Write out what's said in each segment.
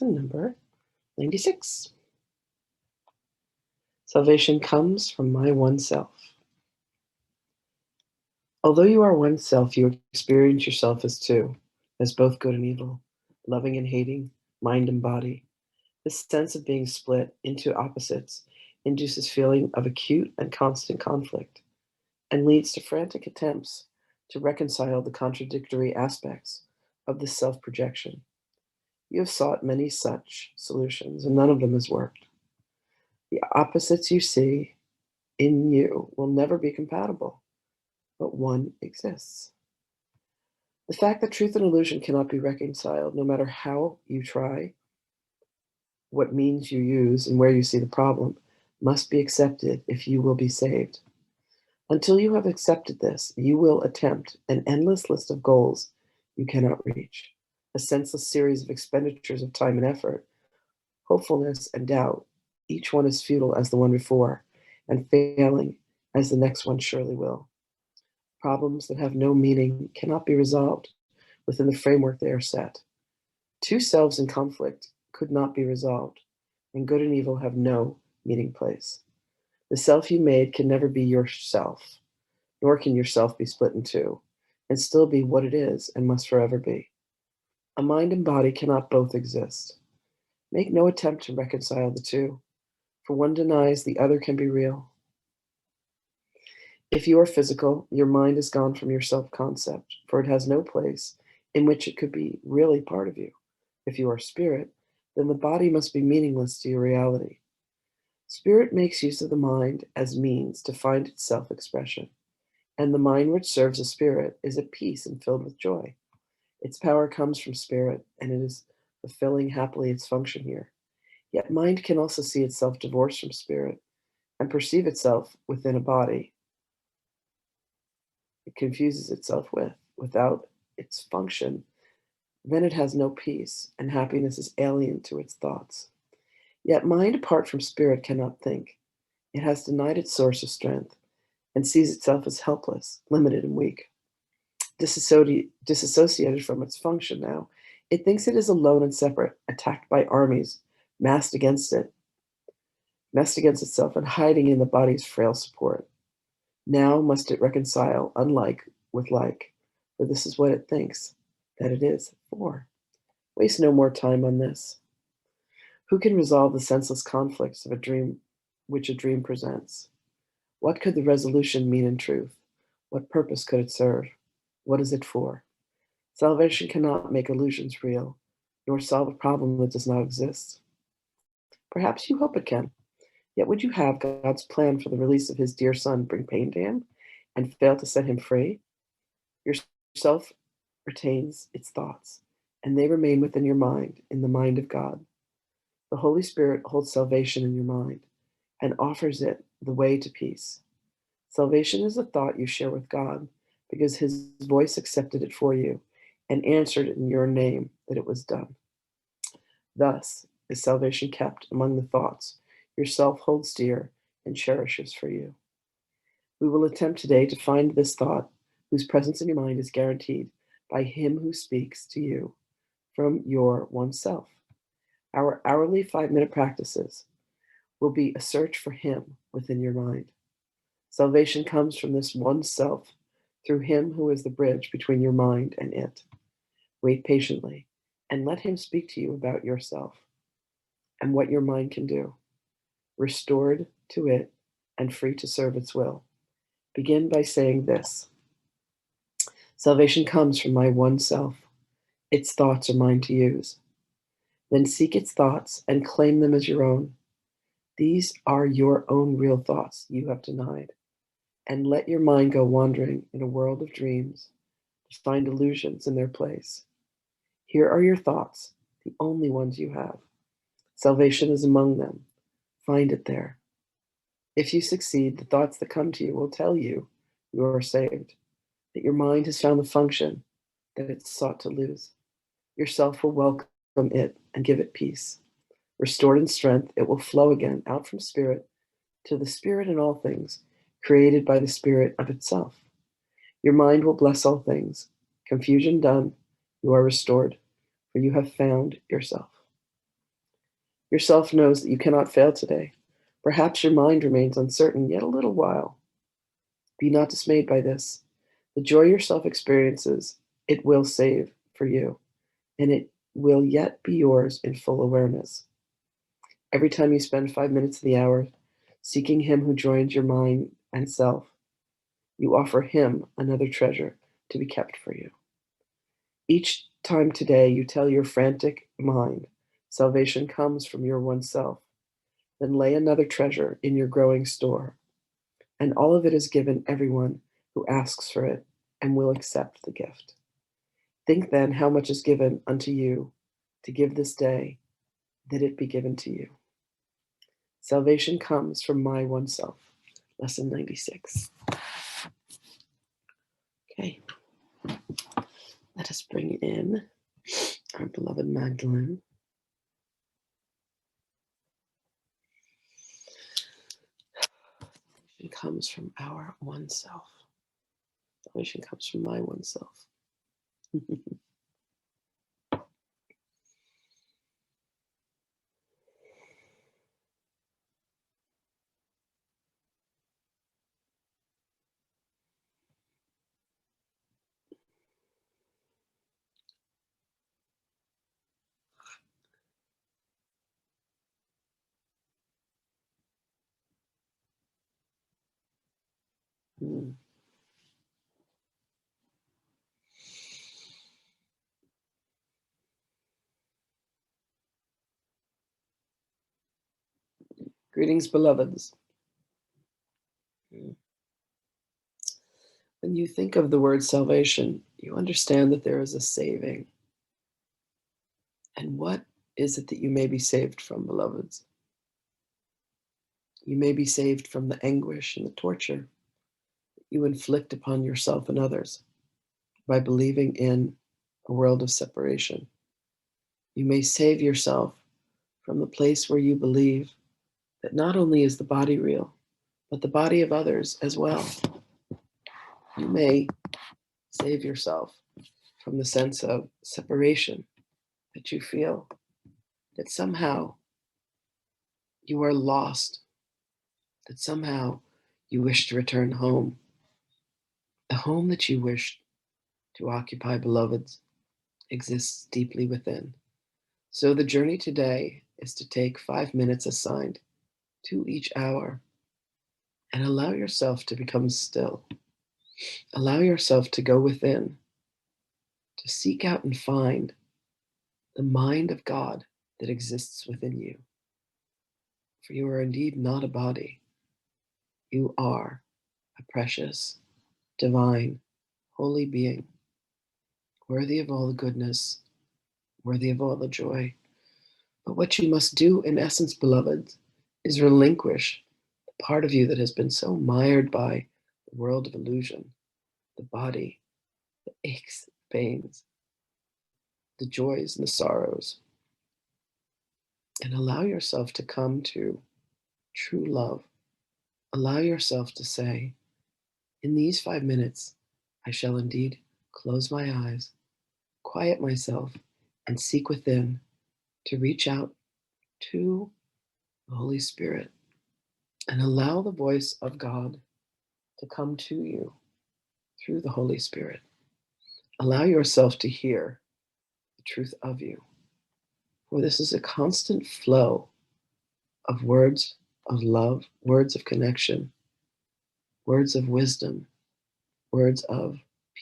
lesson number 96. Salvation comes from my one self. Although you are one self, you experience yourself as two, as both good and evil, loving and hating, mind and body. This sense of being split into opposites induces feeling of acute and constant conflict and leads to frantic attempts to reconcile the contradictory aspects of this self-projection. You have sought many such solutions, and none of them has worked. The opposites you see in you will never be compatible, but one exists. The fact that truth and illusion cannot be reconciled, no matter how you try, what means you use, and where you see the problem, must be accepted if you will be saved. Until you have accepted this, you will attempt an endless list of goals you cannot reach, a senseless series of expenditures of time and effort, hopefulness and doubt. Each one is futile as the one before, and failing as the next one surely will. Problems that have no meaning cannot be resolved within the framework they are set. Two selves in conflict could not be resolved, and good and evil have no meeting place. The self you made can never be yourself, nor can yourself be split in two, and still be what it is and must forever be. A mind and body cannot both exist. Make no attempt to reconcile the two, for one denies the other can be real. If you are physical, your mind is gone from your self-concept, for it has no place in which it could be really part of you. If you are spirit, then the body must be meaningless to your reality. Spirit makes use of the mind as means to find its self-expression, and the mind which serves a spirit is at peace and filled with joy. Its power comes from spirit, and it is fulfilling happily its function here. Yet mind can also see itself divorced from spirit and perceive itself within a body it confuses itself with. Without its function, then it has no peace, and happiness is alien to its thoughts. Yet mind apart from spirit cannot think. It has denied its source of strength and sees itself as helpless, limited, and weak. Disassociated from its function now, it thinks it is alone and separate, attacked by armies, massed against itself, and hiding in the body's frail support. Now must it reconcile unlike with like, for this is what it thinks that it is for. Waste no more time on this. Who can resolve the senseless conflicts of a dream which a dream presents? What could the resolution mean in truth? What purpose could it serve? What is it for? Salvation cannot make illusions real, nor solve a problem that does not exist. Perhaps you hope it can. Yet would you have God's plan for the release of his dear son bring pain to him and fail to set him free? Your self retains its thoughts, and they remain within your mind, in the mind of God. The Holy Spirit holds salvation in your mind and offers it the way to peace. Salvation is a thought you share with God because his voice accepted it for you and answered in your name that it was done. Thus is salvation kept among the thoughts yourself holds dear and cherishes for you. We will attempt today to find this thought whose presence in your mind is guaranteed by him who speaks to you from your one self. Our hourly 5-minute practices will be a search for him within your mind. Salvation comes from this one self through him who is the bridge between your mind and it. Wait patiently and let him speak to you about yourself and what your mind can do. Restored to it and free to serve its will. Begin by saying this. Salvation comes from my one self. Its thoughts are mine to use. Then seek its thoughts and claim them as your own. These are your own real thoughts you have denied. And let your mind go wandering in a world of dreams to find illusions in their place. Here are your thoughts, the only ones you have. Salvation is among them. Find it there. If you succeed, the thoughts that come to you will tell you you are saved, that your mind has found the function that it sought to lose. Yourself will welcome it and give it peace. Restored in strength, it will flow again out from spirit to the spirit in all things, created by the spirit of itself. Your mind will bless all things. Confusion done, you are restored, for you have found yourself. Yourself knows that you cannot fail today. Perhaps your mind remains uncertain yet a little while. Be not dismayed by this. The joy yourself experiences, it will save for you, and it will yet be yours in full awareness. Every time you spend 5 minutes of the hour seeking Him who joins your mind and self, you offer Him another treasure to be kept for you. Each time today you tell your frantic mind, salvation comes from your one self, then lay another treasure in your growing store, and all of it is given everyone who asks for it and will accept the gift. Think then how much is given unto you to give this day, that it be given to you. Salvation comes from my one self. Lesson 96. Okay, let us bring in our beloved Magdalene. Salvation comes from our one self. Salvation comes from my one self. Mm. Greetings, beloveds. Mm. When you think of the word salvation, you understand that there is a saving. And what is it that you may be saved from, beloveds? You may be saved from the anguish and the torture that you inflict upon yourself and others by believing in a world of separation. You may save yourself from the place where you believe that not only is the body real, but the body of others as well. You may save yourself from the sense of separation that you feel, that somehow you are lost, that somehow you wish to return home. The home that you wish to occupy, beloveds, exists deeply within. So the journey today is to take 5 minutes assigned to each hour and allow yourself to become still. Allow yourself to go within, to seek out and find the mind of God that exists within you. For you are indeed not a body. You are a precious, divine, holy being, worthy of all the goodness, worthy of all the joy. But what you must do, in essence, beloveds, is relinquish the part of you that has been so mired by the world of illusion, the body, the aches, the pains, the joys and the sorrows, and allow yourself to come to true love. Allow yourself to say, in these 5 minutes, I shall indeed close my eyes, quiet myself, and seek within to reach out to the Holy Spirit and allow the voice of God to come to you through the Holy Spirit. Allow yourself to hear the truth of you, for this is a constant flow of words of love, words of connection, words of wisdom, words of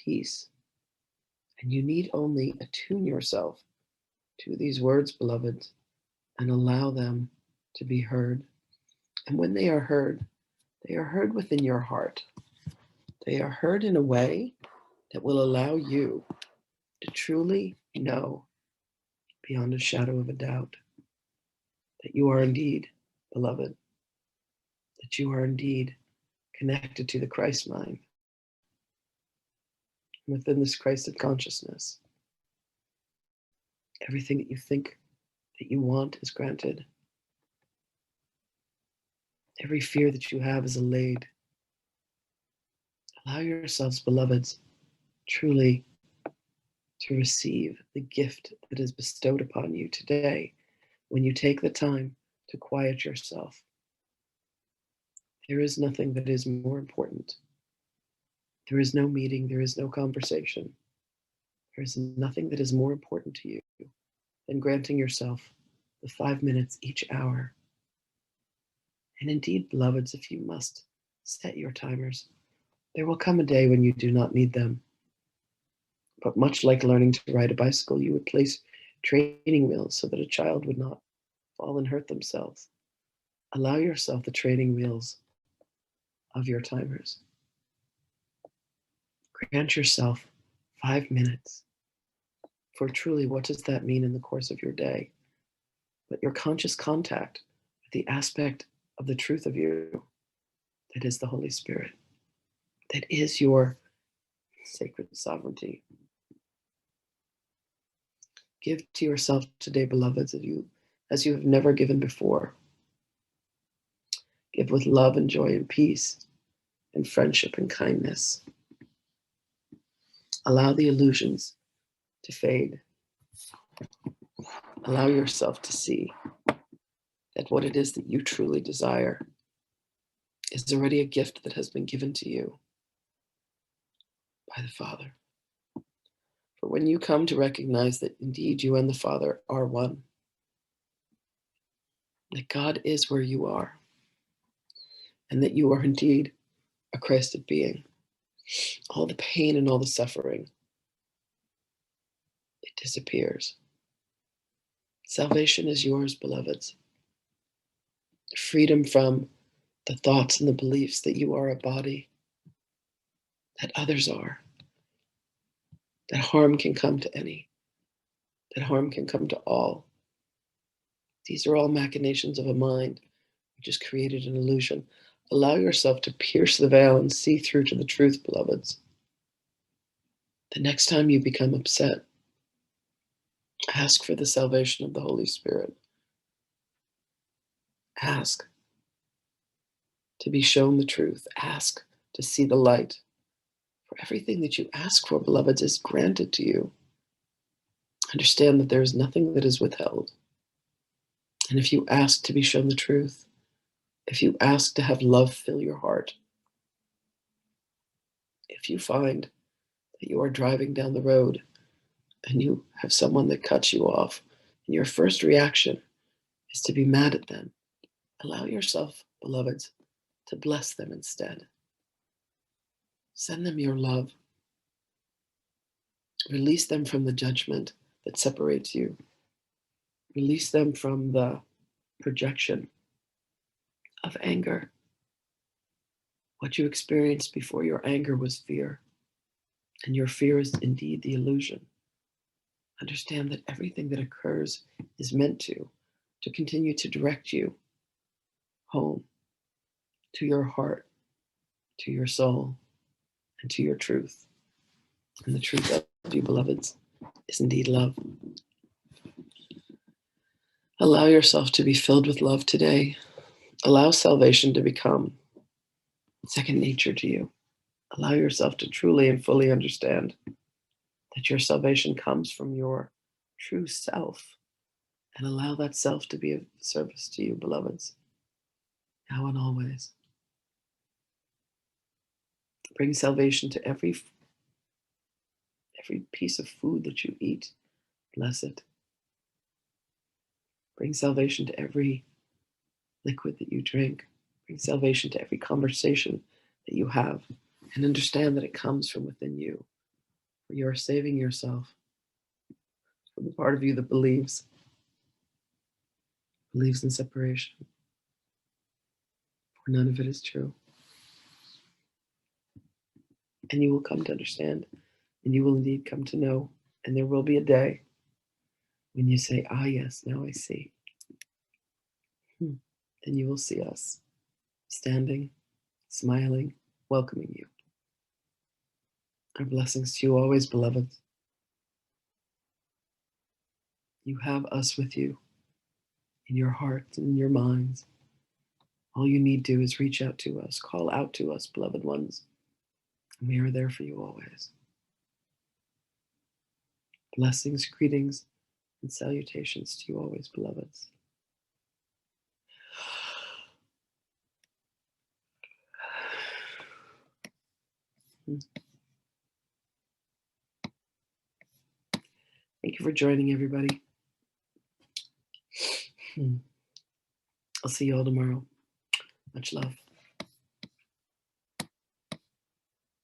peace. And you need only attune yourself to these words, beloved, and allow them to be heard. And when they are heard within your heart. They are heard in a way that will allow you to truly know, beyond a shadow of a doubt, that you are indeed beloved, that you are indeed connected to the Christ mind. Within this Christ of consciousness, everything that you think that you want is granted. Every fear that you have is allayed. Allow yourselves, beloveds, truly to receive the gift that is bestowed upon you today when you take the time to quiet yourself, there is nothing that is more important. There is no meeting, there is no conversation. There is nothing that is more important to you than granting yourself the 5 minutes each hour. And indeed, beloveds, if you must set your timers, there will come a day when you do not need them. But much like learning to ride a bicycle, you would place training wheels so that a child would not fall and hurt themselves. Allow yourself the training wheels of your timers. Grant yourself 5 minutes. For truly, what does that mean in the course of your day? But your conscious contact with the aspect of the truth of you that is the Holy Spirit, that is your sacred sovereignty. Give to yourself today, beloveds, as you have never given before. Give with love and joy and peace and friendship and kindness. Allow the illusions to fade. Allow yourself to see that what it is that you truly desire is already a gift that has been given to you by the Father. For when you come to recognize that indeed you and the Father are one, that God is where you are, and that you are indeed a Christed being, all the pain and all the suffering, it disappears. Salvation is yours, beloveds. Freedom from the thoughts and the beliefs that you are a body, that others are, that harm can come to any, that harm can come to all. These are all machinations of a mind which has created an illusion. Allow yourself to pierce the veil and see through to the truth, beloveds. The next time you become upset, ask for the salvation of the Holy Spirit. Ask to be shown the truth. Ask to see the light. For everything that you ask for, beloveds, is granted to you. Understand that there is nothing that is withheld. And if you ask to be shown the truth, if you ask to have love fill your heart, if you find that you are driving down the road and you have someone that cuts you off, and your first reaction is to be mad at them, allow yourself, beloveds, to bless them instead. Send them your love. Release them from the judgment that separates you. Release them from the projection of anger. What you experienced before your anger was fear, and your fear is indeed the illusion. Understand that everything that occurs is meant to continue to direct you home, to your heart, to your soul, and to your truth. And the truth of you, beloveds, is indeed love. Allow yourself to be filled with love today. Allow salvation to become second nature to you. Allow yourself to truly and fully understand that your salvation comes from your true self, and allow that self to be of service to you, beloveds, now and always. Bring salvation to every piece of food that you eat. Bless it. Bring salvation to every liquid that you drink. Bring salvation to every conversation that you have. And understand that it comes from within you. For you are saving yourself from the part of you that believes in separation. For none of it is true. And you will come to understand, and you will indeed come to know. And there will be a day when you say, ah, yes, now I see. And you will see us standing, smiling, welcoming you. Our blessings to you always, beloved. You have us with you in your hearts and in your minds. All you need to do is reach out to us, call out to us, beloved ones, and we are there for you always. Blessings, greetings, and salutations to you always, beloveds. Thank you for joining, everybody. I'll see you all tomorrow. Much love.